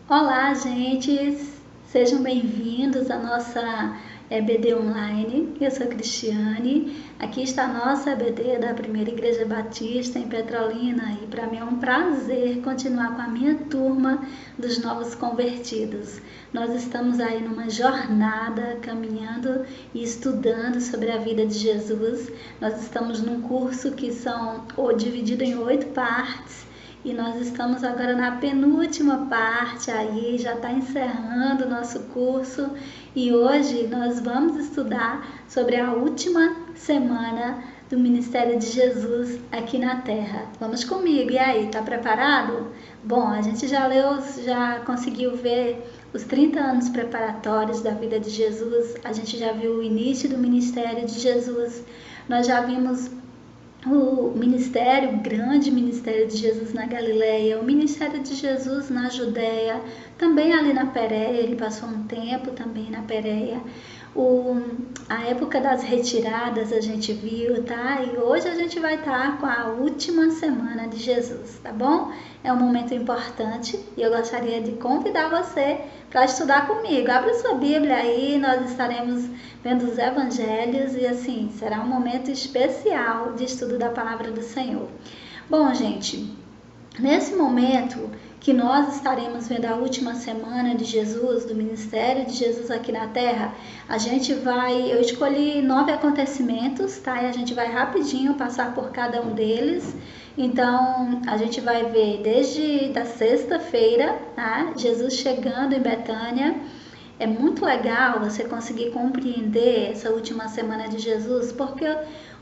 Olá, gente! Sejam bem-vindos à nossa EBD Online. Eu sou a Cristiane. Aqui está a nossa EBD da Primeira Igreja Batista em Petrolina e para mim é um prazer continuar com a minha turma dos novos convertidos. Nós estamos aí numa jornada caminhando e estudando sobre a vida de Jesus. Nós estamos num curso que são dividido em 8 partes. E nós estamos agora na penúltima parte aí, já está encerrando o nosso curso e hoje nós vamos estudar sobre a última semana do Ministério de Jesus aqui na Terra. Vamos comigo, e aí, tá preparado? Bom, a gente já conseguiu ver os 30 anos preparatórios da vida de Jesus, a gente já viu o início do Ministério de Jesus, nós já vimos o grande ministério de Jesus na Galileia, o ministério de Jesus na Judéia, também ali na Pérea, ele passou um tempo também na Pérea. A época das retiradas a gente viu, tá? E hoje a gente vai estar com a última semana de Jesus, tá bom? É um momento importante e eu gostaria de convidar você para estudar comigo. Abre sua Bíblia aí, nós estaremos vendo os evangelhos e assim, será um momento especial de estudo da palavra do Senhor. Bom, gente, nesse momento que nós estaremos vendo a última semana de Jesus, do ministério de Jesus aqui na Terra, eu escolhi 9 acontecimentos, tá? E a gente vai rapidinho passar por cada um deles. Então, a gente vai ver desde da sexta-feira, tá? Jesus chegando em Betânia. É muito legal você conseguir compreender essa última semana de Jesus, porque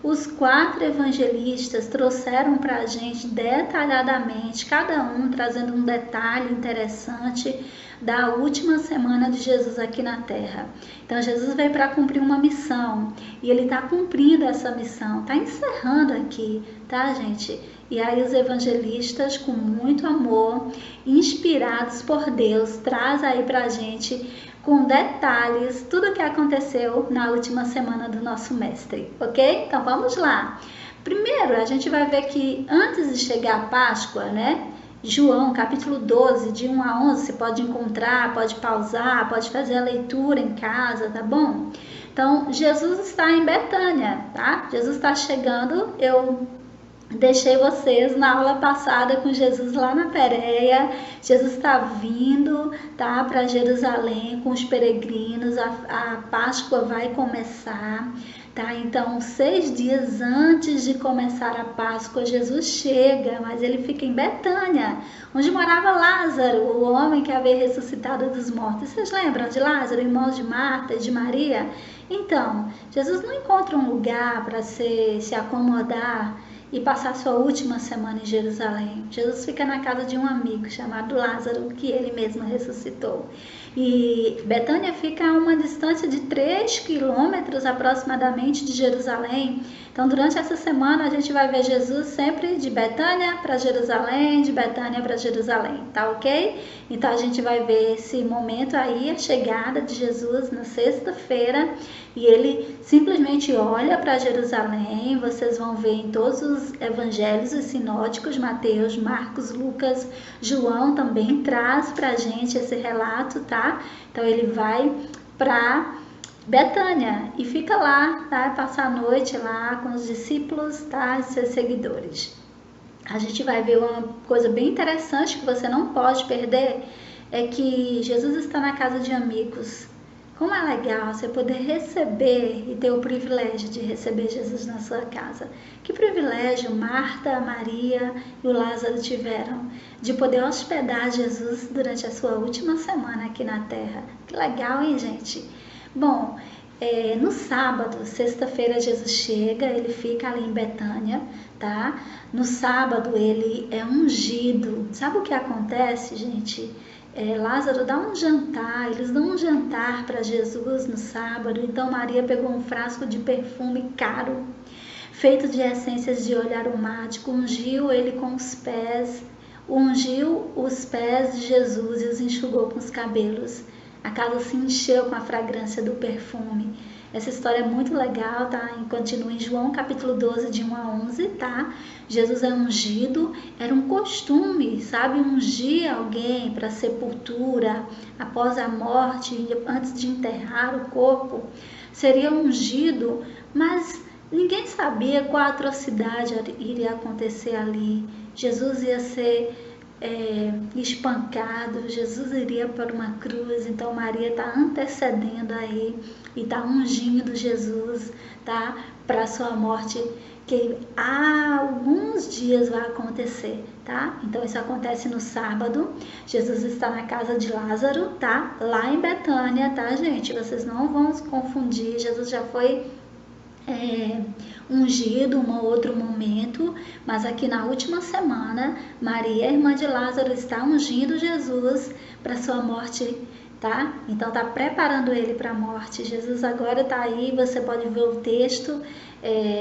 os 4 evangelistas trouxeram para a gente detalhadamente, cada um trazendo um detalhe interessante da última semana de Jesus aqui na Terra. Então Jesus veio para cumprir uma missão e ele está cumprindo essa missão, está encerrando aqui, tá, gente? E aí os evangelistas, com muito amor, inspirados por Deus, traz aí para a gente com detalhes tudo o que aconteceu na última semana do nosso mestre, ok? Então vamos lá. Primeiro a gente vai ver que antes de chegar a Páscoa, né? João, capítulo 12, de 1 a 11, você pode encontrar, pode pausar, pode fazer a leitura em casa, tá bom? Então, Jesus está em Betânia, tá? Jesus está chegando, eu deixei vocês na aula passada com Jesus lá na Pérea. Jesus está vindo, tá, para Jerusalém com os peregrinos. A Páscoa vai começar, tá? Então, 6 dias antes de começar a Páscoa, Jesus chega, mas ele fica em Betânia, onde morava Lázaro, o homem que havia ressuscitado dos mortos. Vocês lembram de Lázaro, irmão de Marta e de Maria? Então, Jesus não encontra um lugar para se acomodar e passar sua última semana em Jerusalém. Jesus fica na casa de um amigo chamado Lázaro, que ele mesmo ressuscitou. E Betânia fica a uma distância de 3 quilômetros aproximadamente de Jerusalém. Então, durante essa semana, a gente vai ver Jesus sempre de Betânia para Jerusalém, de Betânia para Jerusalém, tá ok? Então, a gente vai ver esse momento aí, a chegada de Jesus na sexta-feira, e ele simplesmente olha para Jerusalém. Vocês vão ver em todos os evangelhos, os sinóticos, Mateus, Marcos, Lucas, João também traz para a gente esse relato, tá? Então, ele vai para Betânia e fica lá, tá? Passa a noite lá com os discípulos, tá? E seus seguidores. A gente vai ver uma coisa bem interessante que você não pode perder, é que Jesus está na casa de amigos. Como é legal você poder receber e ter o privilégio de receber Jesus na sua casa. Que privilégio Marta, Maria e o Lázaro tiveram de poder hospedar Jesus durante a sua última semana aqui na Terra. Que legal, hein, gente? Bom, no sábado, sexta-feira, Jesus chega, ele fica ali em Betânia, tá? No sábado, ele é ungido. Sabe o que acontece, gente? Lázaro dá um jantar, eles dão um jantar para Jesus no sábado. Então Maria pegou um frasco de perfume caro, feito de essências de óleo aromático, ungiu os pés de Jesus e os enxugou com os cabelos. A casa se encheu com a fragrância do perfume. Essa história é muito legal, tá? E continua em João capítulo 12, de 1 a 11, tá? Jesus é ungido, era um costume, sabe? Ungir alguém para sepultura, após a morte, antes de enterrar o corpo, seria ungido, mas ninguém sabia qual atrocidade iria acontecer ali. Jesus ia ser espancado, Jesus iria para uma cruz, então Maria está antecedendo aí e está ungindo Jesus, tá? Para sua morte, que há alguns dias vai acontecer, tá? Então isso acontece no sábado. Jesus está na casa de Lázaro, tá? Lá em Betânia, tá, gente? Vocês não vão se confundir, Jesus já foi ungido um outro momento, mas aqui na última semana, Maria, irmã de Lázaro, está ungindo Jesus para sua morte, tá? Então tá preparando ele para a morte. Jesus agora está aí, você pode ver o texto.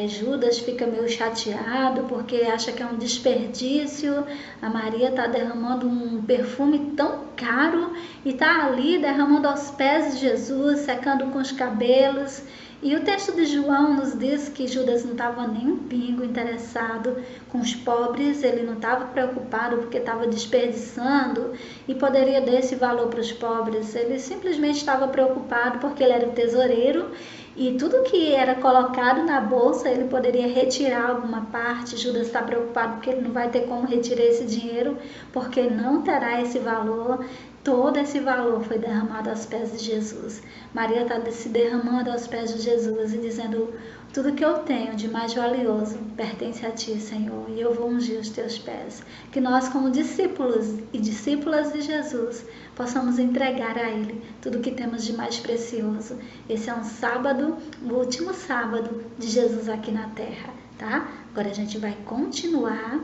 Judas fica meio chateado porque acha que é um desperdício. A Maria está derramando um perfume tão caro e está ali derramando aos pés de Jesus, secando com os cabelos. E o texto de João nos diz que Judas não estava nem um pingo interessado com os pobres, ele não estava preocupado porque estava desperdiçando e poderia dar esse valor para os pobres. Ele simplesmente estava preocupado porque ele era o tesoureiro e tudo que era colocado na bolsa ele poderia retirar alguma parte. Judas está preocupado porque ele não vai ter como retirar esse dinheiro, porque não terá esse valor. Todo esse valor foi derramado aos pés de Jesus. Maria está se derramando aos pés de Jesus e dizendo: tudo que eu tenho de mais valioso pertence a ti, Senhor, e eu vou ungir os teus pés. Que nós, como discípulos e discípulas de Jesus, possamos entregar a Ele tudo que temos de mais precioso. Esse é um sábado, o último sábado de Jesus aqui na terra, tá? Agora a gente vai continuar.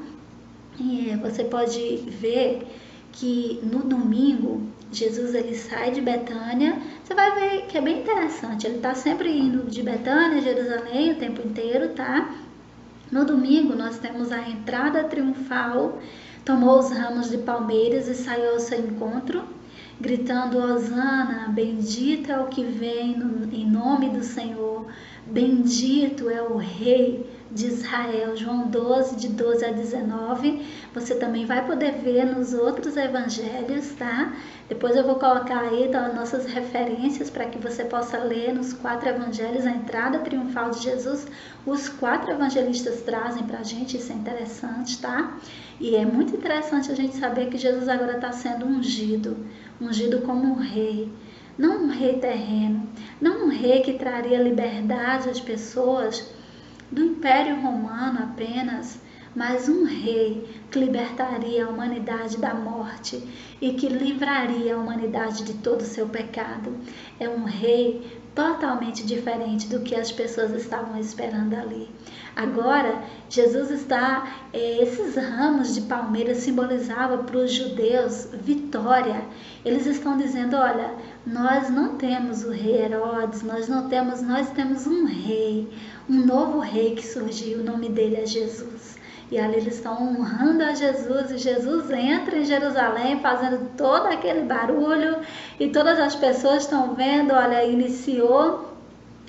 Você pode ver que no domingo Jesus ele sai de Betânia. Você vai ver que é bem interessante, ele está sempre indo de Betânia a Jerusalém o tempo inteiro, tá? No domingo nós temos a entrada triunfal, tomou os ramos de palmeiras e saiu ao seu encontro, gritando: Hosana, bendito é o que vem em nome do Senhor, bendito é o Rei de Israel. João 12, de 12 a 19, você também vai poder ver nos outros evangelhos, tá? Depois eu vou colocar aí nossas referências para que você possa ler nos 4 evangelhos a entrada triunfal de Jesus. Os 4 evangelistas trazem para a gente, isso é interessante, tá? E é muito interessante a gente saber que Jesus agora está sendo ungido como um rei. Não um rei terreno, não um rei que traria liberdade às pessoas do Império Romano apenas, mas um rei que libertaria a humanidade da morte e que livraria a humanidade de todo o seu pecado. É um rei totalmente diferente do que as pessoas estavam esperando ali. Agora, Jesus está, esses ramos de palmeira simbolizavam para os judeus vitória. Eles estão dizendo: olha, nós não temos o rei Herodes, nós temos um rei, um novo rei que surgiu, o nome dele é Jesus. E ali eles estão honrando a Jesus, e Jesus entra em Jerusalém fazendo todo aquele barulho, e todas as pessoas estão vendo, olha, iniciou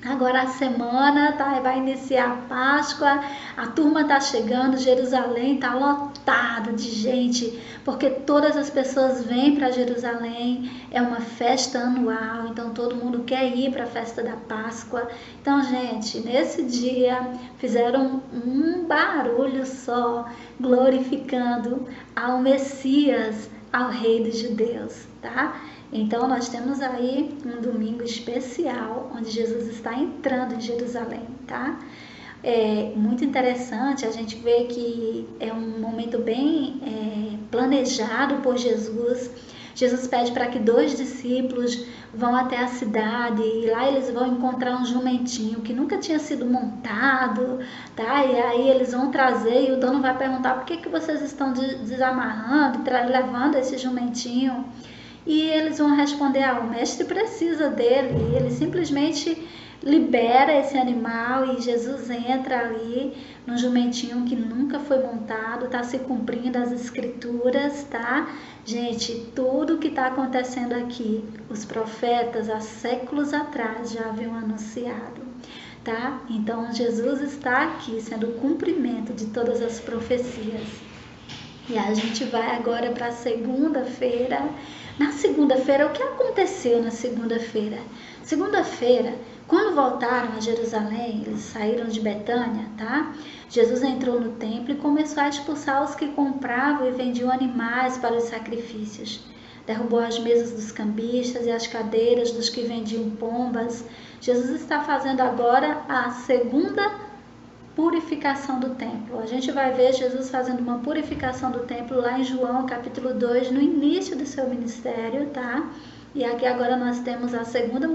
agora a semana, tá? Vai iniciar a Páscoa, a turma está chegando, Jerusalém está lotado de gente, porque todas as pessoas vêm para Jerusalém, é uma festa anual, então todo mundo quer ir para a festa da Páscoa. Então, gente, nesse dia fizeram um barulho só, glorificando ao Messias, ao Rei dos Judeus, tá? Então nós temos aí um domingo especial, onde Jesus está entrando em Jerusalém, tá? É muito interessante, a gente vê que é um momento bem planejado por Jesus. Jesus pede para que 2 discípulos vão até a cidade, e lá eles vão encontrar um jumentinho que nunca tinha sido montado, tá? E aí eles vão trazer, e o dono vai perguntar: por que vocês estão desamarrando, levando esse jumentinho? E eles vão responder: o mestre precisa dele. E eles simplesmente libera esse animal e Jesus entra ali num jumentinho que nunca foi montado, está se cumprindo as escrituras, tá? Gente, tudo que está acontecendo aqui, os profetas há séculos atrás já haviam anunciado, tá? Então Jesus está aqui sendo o cumprimento de todas as profecias. E a gente vai agora para a segunda-feira. Na segunda-feira, o que aconteceu na segunda-feira? Segunda-feira, quando voltaram a Jerusalém, eles saíram de Betânia, tá? Jesus entrou no templo e começou a expulsar os que compravam e vendiam animais para os sacrifícios. Derrubou as mesas dos cambistas e as cadeiras dos que vendiam pombas. Jesus está fazendo agora a segunda purificação do templo. A gente vai ver Jesus fazendo uma purificação do templo lá em João capítulo 2, no início do seu ministério, tá? E aqui agora nós temos a segunda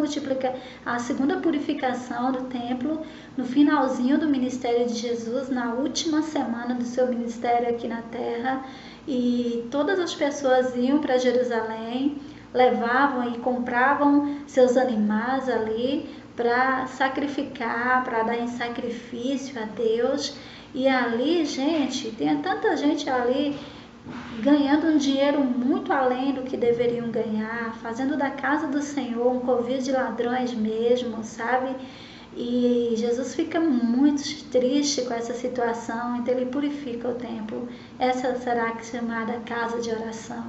purificação do templo no finalzinho do ministério de Jesus, na última semana do seu ministério aqui na terra. E todas as pessoas iam para Jerusalém, levavam e compravam seus animais ali para sacrificar, para dar em sacrifício a Deus. E ali, gente, tem tanta gente ali ganhando um dinheiro muito além do que deveriam ganhar, fazendo da casa do Senhor um covil de ladrões mesmo, sabe? E Jesus fica muito triste com essa situação, então ele purifica o templo. Essa será chamada casa de oração,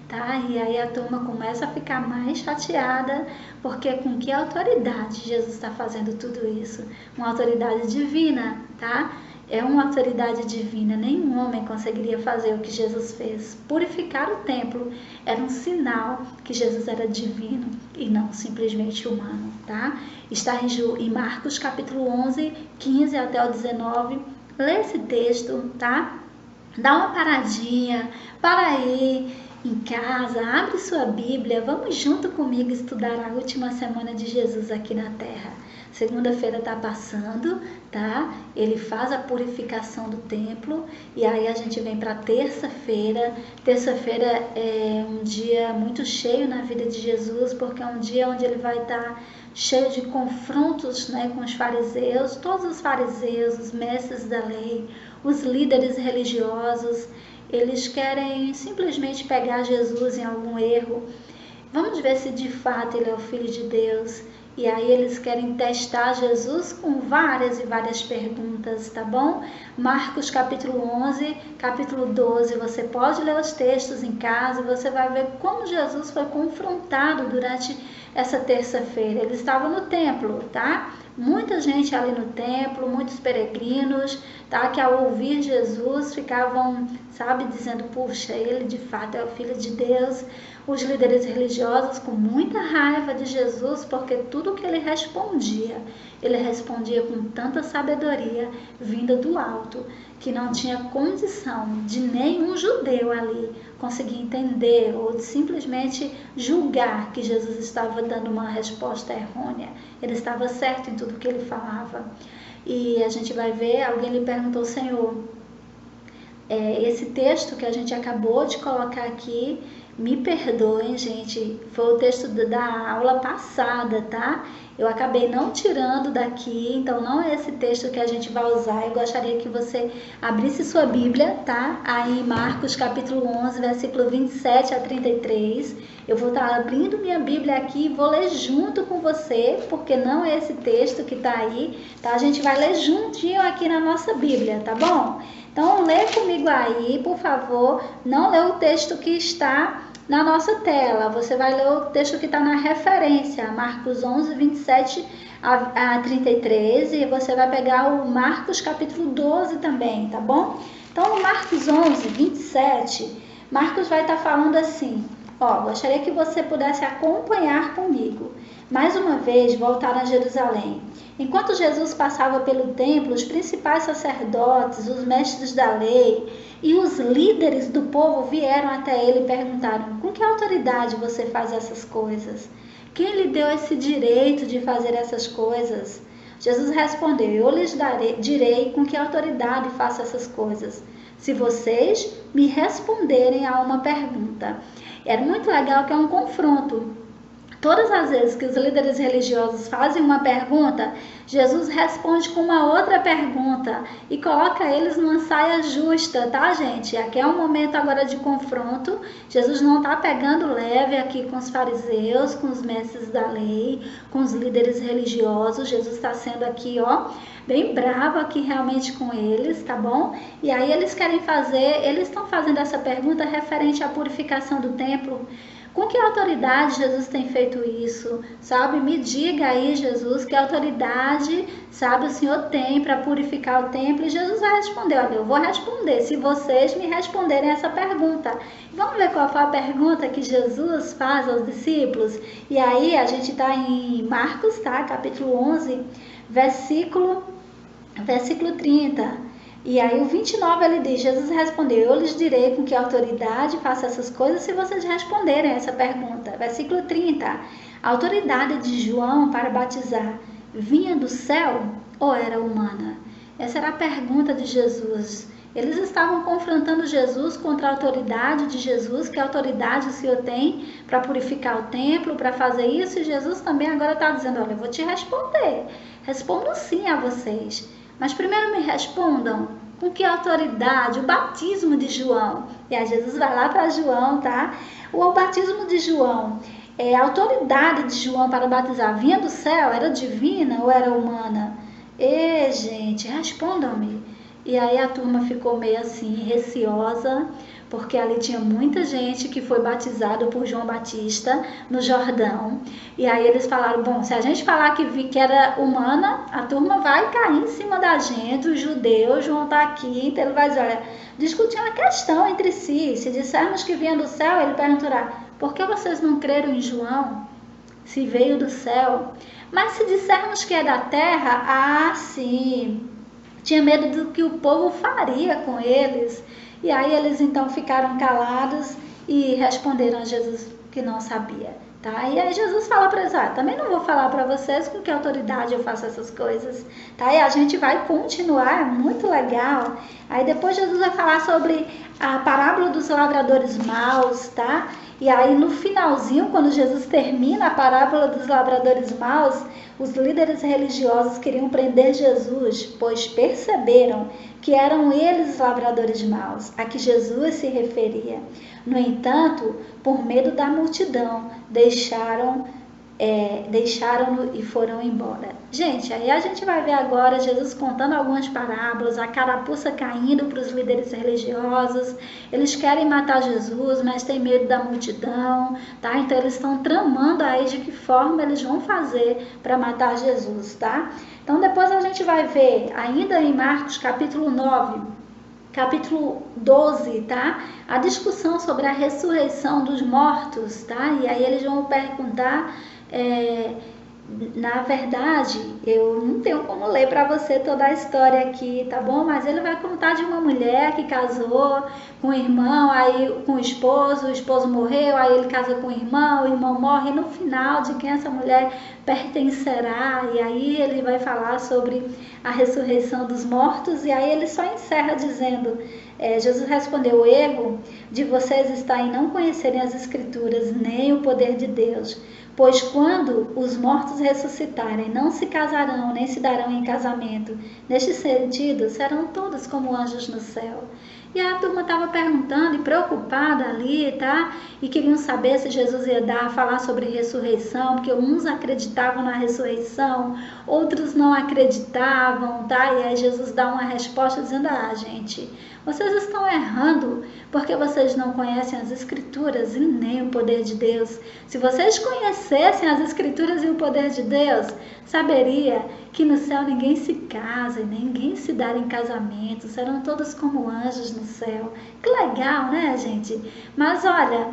tá? E aí a turma começa a ficar mais chateada, porque com que autoridade Jesus está fazendo tudo isso? Uma autoridade divina, tá? É uma autoridade divina, nenhum homem conseguiria fazer o que Jesus fez. Purificar o templo era um sinal que Jesus era divino e não simplesmente humano, tá? Está em Marcos capítulo 11, 15 até o 19. Lê esse texto, tá? Dá uma paradinha, para aí em casa, abre sua Bíblia, vamos junto comigo estudar a última semana de Jesus aqui na Terra. Segunda-feira está passando, tá? Ele faz a purificação do templo e aí a gente vem para terça-feira. Terça-feira é um dia muito cheio na vida de Jesus, porque é um dia onde ele vai estar cheio de confrontos, né, com os fariseus, todos os fariseus, os mestres da lei, os líderes religiosos. Eles querem simplesmente pegar Jesus em algum erro. Vamos ver se de fato ele é o Filho de Deus. E aí eles querem testar Jesus com várias e várias perguntas, tá bom? Marcos capítulo 11, capítulo 12, você pode ler os textos em casa e você vai ver como Jesus foi confrontado durante essa terça-feira. Ele estava no templo, tá? Muita gente ali no templo, muitos peregrinos, tá? Que ao ouvir Jesus ficavam, sabe, dizendo, puxa, ele de fato é o Filho de Deus. Os líderes religiosos com muita raiva de Jesus, porque tudo que ele respondia com tanta sabedoria vinda do alto, que não tinha condição de nenhum judeu ali conseguir entender ou simplesmente julgar que Jesus estava dando uma resposta errônea. Ele estava certo em tudo que ele falava. E a gente vai ver, alguém lhe perguntou, Senhor, esse texto que a gente acabou de colocar aqui, me perdoem, gente, foi o texto da aula passada, tá? Eu acabei não tirando daqui, então não é esse texto que a gente vai usar. Eu gostaria que você abrisse sua Bíblia, tá? Aí em Marcos capítulo 11, versículo 27 a 33. Eu vou estar abrindo minha Bíblia aqui e vou ler junto com você, porque não é esse texto que tá aí, tá? A gente vai ler juntinho aqui na nossa Bíblia, tá bom? Então lê comigo aí, por favor. Não lê o texto que está na nossa tela, você vai ler o texto que está na referência, Marcos 11, 27 a 33, e você vai pegar o Marcos capítulo 12 também, tá bom? Então, no Marcos 11, 27, Marcos vai estar falando assim, gostaria que você pudesse acompanhar comigo. Mais uma vez, voltaram a Jerusalém. Enquanto Jesus passava pelo templo, os principais sacerdotes, os mestres da lei e os líderes do povo vieram até ele e perguntaram, com que autoridade você faz essas coisas? Quem lhe deu esse direito de fazer essas coisas? Jesus respondeu, eu lhes direi com que autoridade faço essas coisas, se vocês me responderem a uma pergunta. Era muito legal que é um confronto. Todas as vezes que os líderes religiosos fazem uma pergunta, Jesus responde com uma outra pergunta e coloca eles numa saia justa, tá, gente? Aqui é um momento agora de confronto. Jesus não está pegando leve aqui com os fariseus, com os mestres da lei, com os líderes religiosos. Jesus está sendo aqui, ó, bem bravo aqui realmente com eles, tá bom? E aí eles estão fazendo essa pergunta referente à purificação do templo. Com que autoridade Jesus tem feito isso? Sabe? Me diga aí, Jesus, que autoridade, sabe, o Senhor tem para purificar o templo? E Jesus vai responder, olha, eu vou responder se vocês me responderem essa pergunta. Vamos ver qual foi a pergunta que Jesus faz aos discípulos? E aí a gente está em Marcos, tá? Capítulo 11, versículo 30. E aí o 29 ele diz, Jesus respondeu, eu lhes direi com que autoridade faço essas coisas se vocês responderem essa pergunta. Versículo 30, a autoridade de João para batizar vinha do céu ou era humana? Essa era a pergunta de Jesus. Eles estavam confrontando Jesus contra a autoridade de Jesus, que autoridade o Senhor tem para purificar o templo, para fazer isso, e Jesus também agora está dizendo, olha, eu vou te responder, respondo sim a vocês. Mas primeiro me respondam, com que autoridade? O batismo de João. E aí Jesus vai lá para João, tá? O batismo de João, a autoridade de João para batizar vinha do céu? Era divina ou era humana? E, gente, respondam-me. E aí a turma ficou meio assim, receosa, porque ali tinha muita gente que foi batizado por João Batista no Jordão. E aí eles falaram, bom, se a gente falar que era humana, a turma vai cair em cima da gente, os judeus vão estar aqui, então ele vai dizer, olha, discutir uma questão entre si. Se dissermos que vinha do céu, ele perguntará, por que vocês não creram em João, se veio do céu? Mas se dissermos que é da terra, sim, tinha medo do que o povo faria com eles. E aí eles então ficaram calados e responderam a Jesus que não sabia, tá? E aí Jesus fala para eles, também não vou falar para vocês com que autoridade eu faço essas coisas, tá? E a gente vai continuar, muito legal. Aí depois Jesus vai falar sobre a parábola dos lavradores maus, tá? E aí no finalzinho, quando Jesus termina a parábola dos lavradores maus, os líderes religiosos queriam prender Jesus, pois perceberam que eram eles os lavradores maus, a que Jesus se referia. No entanto, por medo da multidão, deixaram-no e foram embora. Gente, aí a gente vai ver agora Jesus contando algumas parábolas, a carapuça caindo para os líderes religiosos. Eles querem matar Jesus, mas têm medo da multidão, tá? Então eles estão tramando aí de que forma eles vão fazer para matar Jesus, tá? Então depois a gente vai ver, ainda em Marcos capítulo 9, capítulo 12, tá? A discussão sobre a ressurreição dos mortos, tá? E aí eles vão perguntar, na verdade, eu não tenho como ler para você toda a história aqui, tá bom? Mas ele vai contar de uma mulher que casou com o irmão, aí com o esposo morreu, aí ele casa com o irmão morre, e no final de quem essa mulher pertencerá, e aí ele vai falar sobre a ressurreição dos mortos, e aí ele só encerra dizendo, Jesus respondeu, o erro de vocês está em não conhecerem as Escrituras, nem o poder de Deus. Pois quando os mortos ressuscitarem, não se casarão, nem se darão em casamento. Neste sentido, serão todos como anjos no céu. E a turma estava perguntando e preocupada ali, tá? E queriam saber se Jesus ia falar sobre ressurreição, porque uns acreditavam na ressurreição, outros não acreditavam, tá? E aí Jesus dá uma resposta dizendo, gente, vocês estão errando, porque vocês não conhecem as Escrituras e nem o poder de Deus. Se vocês conhecessem as Escrituras e o poder de Deus, saberia que no céu ninguém se casa e ninguém se dá em casamento, serão todos como anjos no céu. Que legal, né, gente? Mas olha,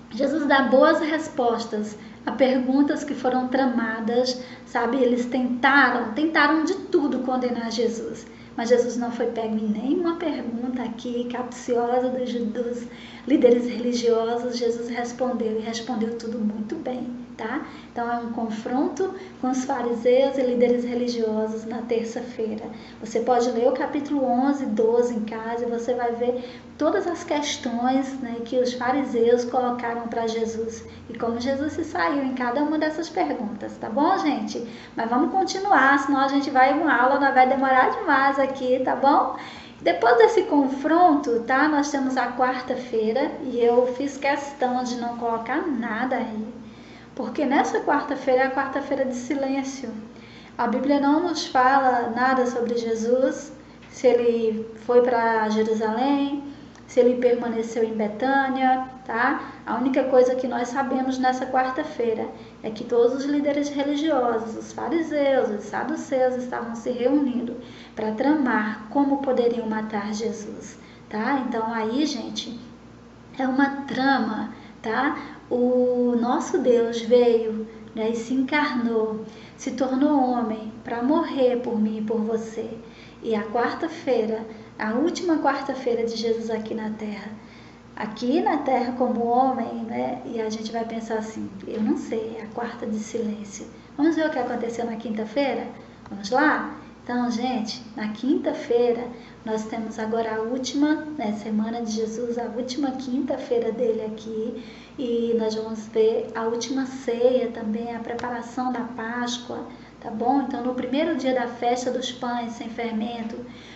Jesus dá boas respostas a perguntas que foram tramadas, sabe? Eles tentaram de tudo condenar Jesus. Mas Jesus não foi pego em nenhuma pergunta aqui capciosa dos líderes religiosos. Jesus respondeu e respondeu tudo muito bem. tá? Então é um confronto com os fariseus e líderes religiosos na terça-feira. Você pode ler o capítulo 11, 12 em casa e você vai ver todas as questões, né, que os fariseus colocaram para Jesus e como Jesus se saiu em cada uma dessas perguntas, tá bom, gente? Mas vamos continuar, senão a gente vai uma aula, não vai demorar demais aqui, tá bom? Depois desse confronto, tá? Nós temos a quarta-feira e eu fiz questão de não colocar nada aí, porque nessa quarta-feira é a quarta-feira de silêncio. A Bíblia não nos fala nada sobre Jesus, se ele foi para Jerusalém, se ele permaneceu em Betânia, tá? A única coisa que nós sabemos nessa quarta-feira é que todos os líderes religiosos, os fariseus, os saduceus, estavam se reunindo para tramar como poderiam matar Jesus, tá? Então aí, gente, é uma trama, tá? O nosso Deus veio, né, e se encarnou, se tornou homem para morrer por mim e por você. E a quarta-feira, a última quarta-feira de Jesus aqui na Terra como homem, né? E a gente vai pensar assim, eu não sei, é a quarta de silêncio. Vamos ver o que aconteceu na quinta-feira? Vamos lá? Então, gente, na quinta-feira nós temos agora a última, né, semana de Jesus, a última quinta-feira dele aqui, e nós vamos ver a última ceia também, a preparação da Páscoa, tá bom? Então, no primeiro dia da festa dos pães sem fermento,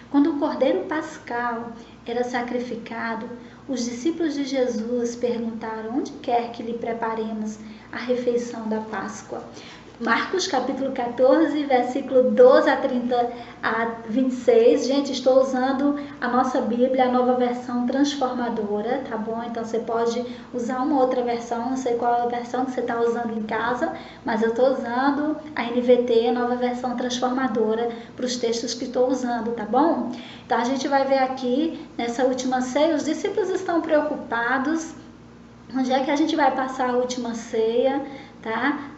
quando o cordeiro pascal era sacrificado, os discípulos de Jesus perguntaram onde quer que lhe preparemos a refeição da Páscoa. Marcos capítulo 14, versículo 12 a 26. Gente, estou usando a nossa Bíblia, a nova versão transformadora, tá bom? Então você pode usar uma outra versão, não sei qual é a versão que você está usando em casa, mas eu estou usando a NVT, a nova versão transformadora, para os textos que estou usando, tá bom? Então a gente vai ver aqui, nessa última ceia, os discípulos estão preocupados. Onde é que a gente vai passar a última ceia, tá?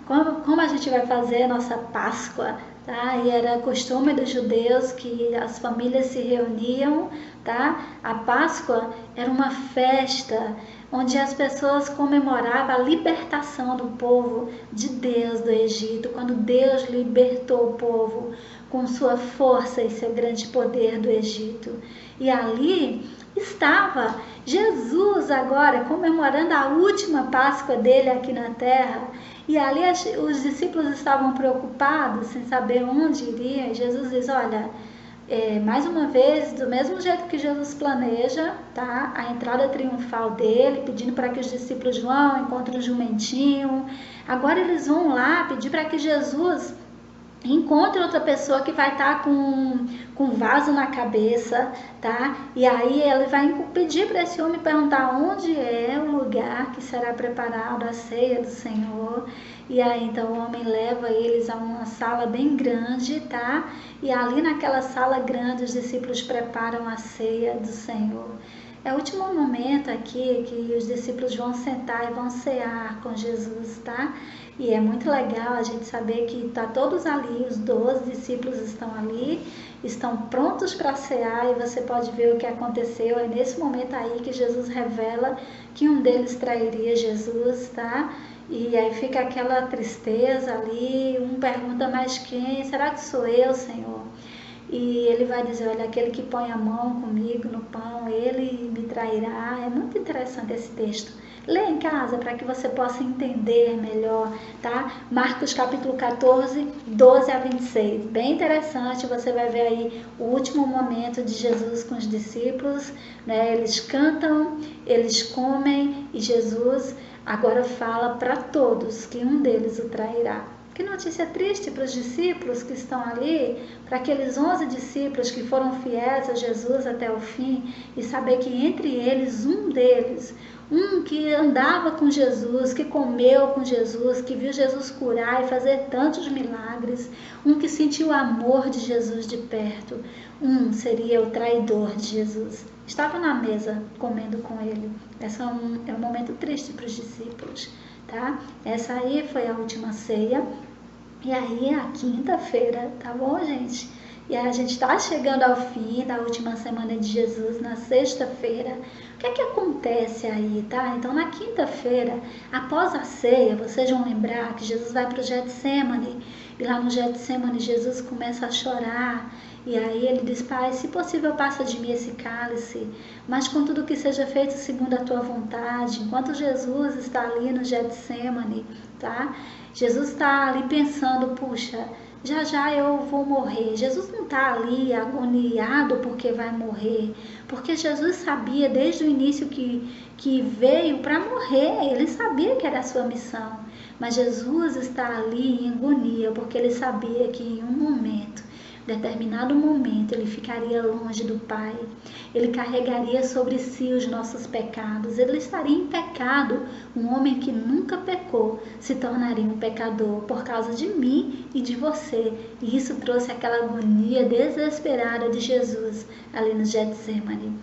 Como a gente vai fazer a nossa Páscoa, tá? E era costume dos judeus que as famílias se reuniam, tá? A Páscoa era uma festa onde as pessoas comemoravam a libertação do povo de Deus do Egito, quando Deus libertou o povo com sua força e seu grande poder do Egito. E ali estava Jesus agora comemorando a última Páscoa dele aqui na terra, e ali os discípulos estavam preocupados sem saber onde iriam. Jesus diz, olha, mais uma vez, do mesmo jeito que Jesus planeja, tá? A entrada triunfal dele, pedindo para que os discípulos vão, encontrem um jumentinho, agora eles vão lá pedir para que Jesus encontre outra pessoa que vai estar com vaso na cabeça, tá? E aí ele vai pedir para esse homem perguntar onde é o lugar que será preparado a ceia do Senhor. E aí então o homem leva eles a uma sala bem grande, tá? E ali naquela sala grande os discípulos preparam a ceia do Senhor. É o último momento aqui que os discípulos vão sentar e vão cear com Jesus, tá? E é muito legal a gente saber que está todos ali, os 12 discípulos estão ali, estão prontos para cear, e você pode ver o que aconteceu. É nesse momento aí que Jesus revela que um deles trairia Jesus, tá? E aí fica aquela tristeza ali, um pergunta, mas quem? Será que sou eu, Senhor? E ele vai dizer, olha, aquele que põe a mão comigo no pão, ele me trairá. É muito interessante esse texto. Lê em casa para que você possa entender melhor, tá? Marcos capítulo 14, 12 a 26. Bem interessante, você vai ver aí o último momento de Jesus com os discípulos, né? Eles cantam, eles comem, e Jesus agora fala para todos que um deles o trairá. Que notícia triste para os discípulos que estão ali, para aqueles 11 discípulos que foram fiéis a Jesus até o fim, e saber que entre eles, um deles, um que andava com Jesus, que comeu com Jesus, que viu Jesus curar e fazer tantos milagres, um que sentiu o amor de Jesus de perto, um seria o traidor de Jesus. Estava na mesa comendo com ele. Esse é um momento triste para os discípulos, tá? Essa aí foi a última ceia. E aí a quinta-feira, tá bom, gente? E aí a gente está chegando ao fim da última semana de Jesus, na sexta-feira. O que é que acontece aí, tá? Então, na quinta-feira, após a ceia, vocês vão lembrar que Jesus vai para o Getsemane. E lá no Getsemane, Jesus começa a chorar. E aí ele diz: Pai, se possível, passa de mim esse cálice, mas contudo que seja feito segundo a tua vontade. Enquanto Jesus está ali no Getsemane, tá? Jesus está ali pensando: puxa, já já eu vou morrer. Jesus não está ali agoniado porque vai morrer, porque Jesus sabia desde o início que veio para morrer. Ele sabia que era a sua missão, mas Jesus está ali em agonia porque ele sabia que em um momento, determinado momento, ele ficaria longe do Pai. Ele carregaria sobre si os nossos pecados. Ele estaria em pecado. Um homem que nunca pecou se tornaria um pecador por causa de mim e de você. E isso trouxe aquela agonia desesperada de Jesus ali no Getsemane.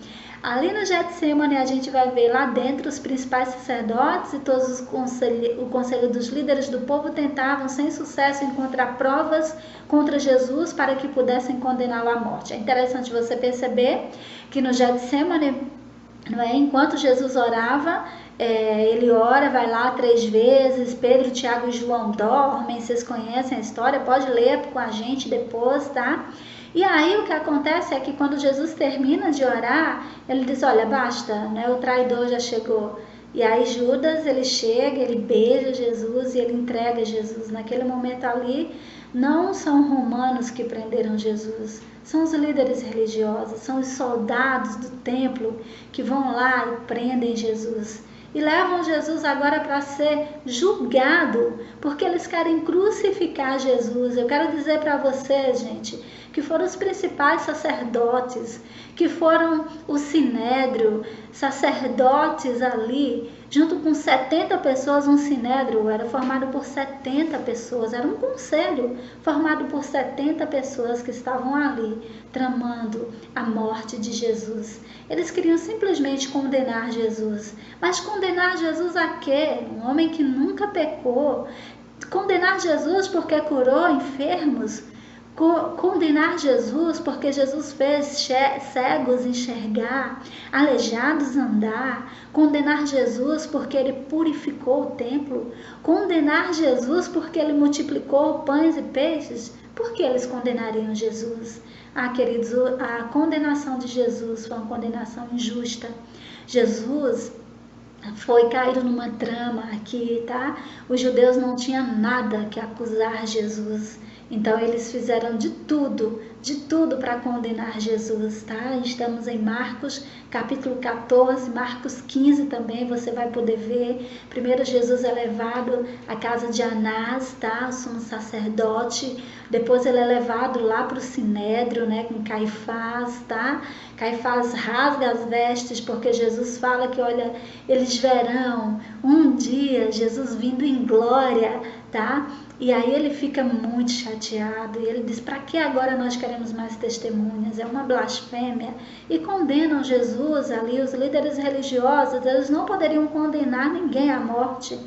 Ali no Getsemane a gente vai ver lá dentro os principais sacerdotes e todos o conselho dos líderes do povo tentavam sem sucesso encontrar provas contra Jesus para que pudessem condená-lo à morte. É interessante você perceber que no Getsemane, não é? Enquanto Jesus orava, ele ora, vai lá 3 vezes, Pedro, Tiago e João dormem, vocês conhecem a história, pode ler com a gente depois, tá? E aí o que acontece é que quando Jesus termina de orar, ele diz: olha, basta, né? O traidor já chegou. E aí Judas, ele chega, ele beija Jesus e ele entrega Jesus. Naquele momento ali, não são romanos que prenderam Jesus, são os líderes religiosos, são os soldados do templo que vão lá e prendem Jesus. E levam Jesus agora para ser julgado, porque eles querem crucificar Jesus. Eu quero dizer para vocês, gente, que foram os principais sacerdotes, que foram o Sinédrio, sacerdotes ali, junto com 70 pessoas. Um Sinédrio era formado por 70 pessoas, era um conselho formado por 70 pessoas que estavam ali, tramando a morte de Jesus. Eles queriam simplesmente condenar Jesus. Mas condenar Jesus a quê? Um homem que nunca pecou. Condenar Jesus porque curou enfermos. Condenar Jesus porque Jesus fez cegos enxergar, aleijados andar. Condenar Jesus porque ele purificou o templo. Condenar Jesus porque ele multiplicou pães e peixes. Por que eles condenariam Jesus? Ah, queridos, a condenação de Jesus foi uma condenação injusta. Jesus foi caído numa trama aqui, tá? Os judeus não tinham nada que acusar Jesus. Então eles fizeram de tudo para condenar Jesus, tá? Estamos em Marcos capítulo 14, Marcos 15 também, você vai poder ver. Primeiro Jesus é levado à casa de Anás, tá? O sumo sacerdote. Depois ele é levado lá para o Sinédrio, né? Com Caifás, tá? Caifás rasga as vestes porque Jesus fala que, olha, eles verão um dia Jesus vindo em glória, tá? E aí ele fica muito chateado e ele diz: para que agora nós queremos mais testemunhas? É uma blasfêmia. E condenam Jesus ali. Os líderes religiosos, eles não poderiam condenar ninguém à morte.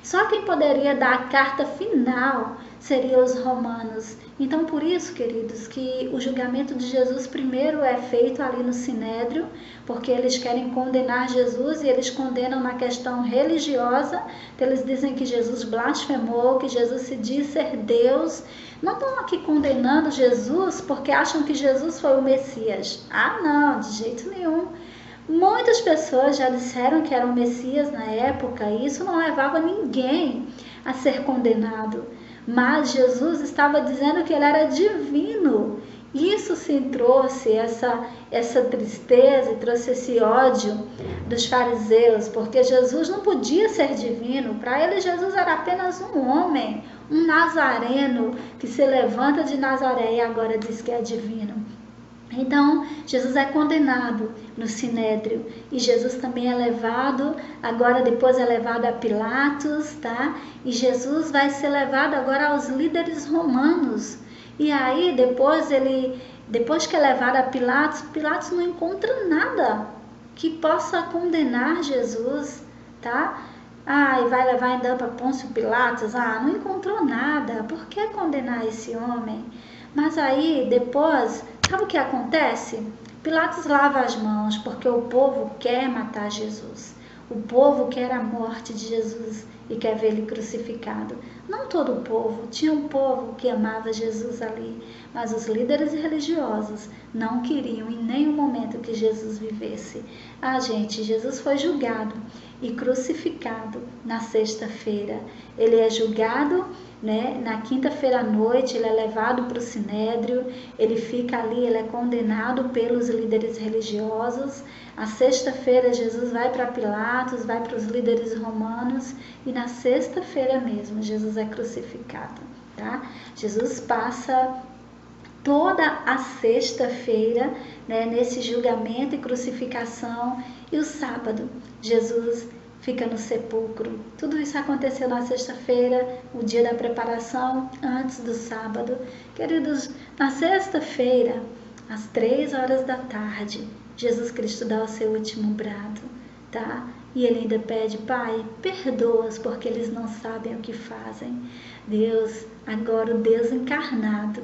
Só quem poderia dar a carta final seriam os romanos. Então, por isso, queridos, que o julgamento de Jesus primeiro é feito ali no Sinédrio, porque eles querem condenar Jesus e eles condenam na questão religiosa. Então, eles dizem que Jesus blasfemou, que Jesus se diz ser Deus. Não estão aqui condenando Jesus porque acham que Jesus foi o Messias. Ah, não, de jeito nenhum. Muitas pessoas já disseram que era o Messias na época e isso não levava ninguém a ser condenado. Mas Jesus estava dizendo que ele era divino. Isso sim trouxe essa tristeza e trouxe esse ódio dos fariseus, porque Jesus não podia ser divino. Para eles, Jesus era apenas um homem, um nazareno que se levanta de Nazaré e agora diz que é divino. Então, Jesus é condenado no Sinédrio e Jesus também é levado, agora depois é levado a Pilatos, tá? E Jesus vai ser levado agora aos líderes romanos. E aí, depois que é levado a Pilatos, Pilatos não encontra nada que possa condenar Jesus, tá? Ah, e vai levar ainda para Pôncio Pilatos? Ah, não encontrou nada. Por que condenar esse homem? Mas aí, depois, sabe o que acontece? Pilatos lava as mãos porque o povo quer matar Jesus. O povo quer a morte de Jesus e quer ver ele crucificado. Não todo o povo, tinha um povo que amava Jesus ali, mas os líderes religiosos não queriam em nenhum momento que Jesus vivesse. Gente, Jesus foi julgado e crucificado na sexta-feira. Ele é julgado, né? Na quinta-feira à noite, ele é levado para o Sinédrio, ele fica ali, ele é condenado pelos líderes religiosos. A sexta-feira, Jesus vai para Pilatos, vai para os líderes romanos, e na sexta-feira mesmo, Jesus é crucificado, tá? Jesus passa toda a sexta-feira, né, nesse julgamento e crucificação, e o sábado, Jesus fica no sepulcro. Tudo isso aconteceu na sexta-feira, o dia da preparação, antes do sábado. Queridos, na sexta-feira, às 3 horas da tarde, Jesus Cristo dá o seu último brado, tá? E ele ainda pede: Pai, perdoa-os porque eles não sabem o que fazem. Deus, agora o Deus encarnado,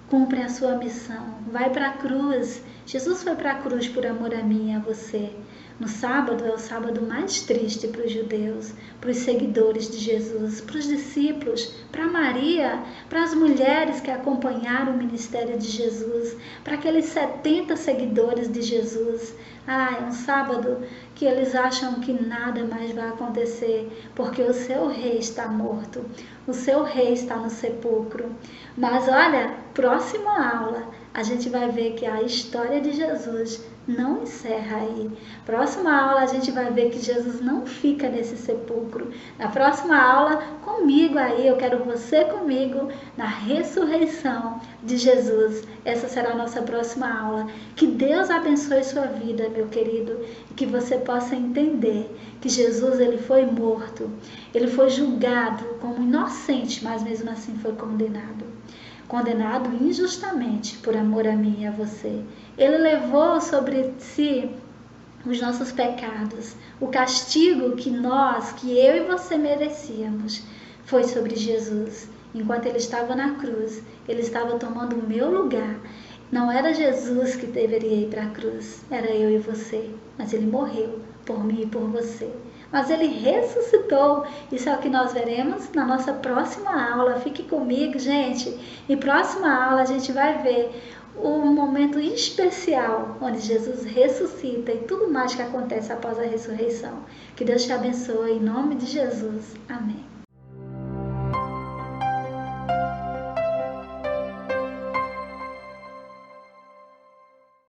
cumpre a sua missão, vai para a cruz. Jesus foi para a cruz por amor a mim e a você. No sábado é o sábado mais triste para os judeus, para os seguidores de Jesus, para os discípulos, para Maria, para as mulheres que acompanharam o ministério de Jesus, para aqueles 70 seguidores de Jesus. É um sábado que eles acham que nada mais vai acontecer, porque o seu rei está morto, o seu rei está no sepulcro. Mas olha, próxima aula a gente vai ver que a história de Jesus não encerra aí. Próxima aula a gente vai ver que Jesus não fica nesse sepulcro. Na próxima aula, comigo aí, eu quero você comigo na ressurreição de Jesus. Essa será a nossa próxima aula. Que Deus abençoe sua vida, meu querido, e que você possa entender que Jesus, ele foi morto, ele foi julgado como inocente, mas mesmo assim foi condenado injustamente por amor a mim e a você. Ele levou sobre si os nossos pecados. O castigo que eu e você merecíamos, foi sobre Jesus. Enquanto ele estava na cruz, ele estava tomando o meu lugar. Não era Jesus que deveria ir para a cruz, era eu e você. Mas ele morreu por mim e por você. Mas ele ressuscitou. Isso é o que nós veremos na nossa próxima aula. Fique comigo, gente. Em próxima aula a gente vai ver um momento especial onde Jesus ressuscita e tudo mais que acontece após a ressurreição. Que Deus te abençoe em nome de Jesus. Amém.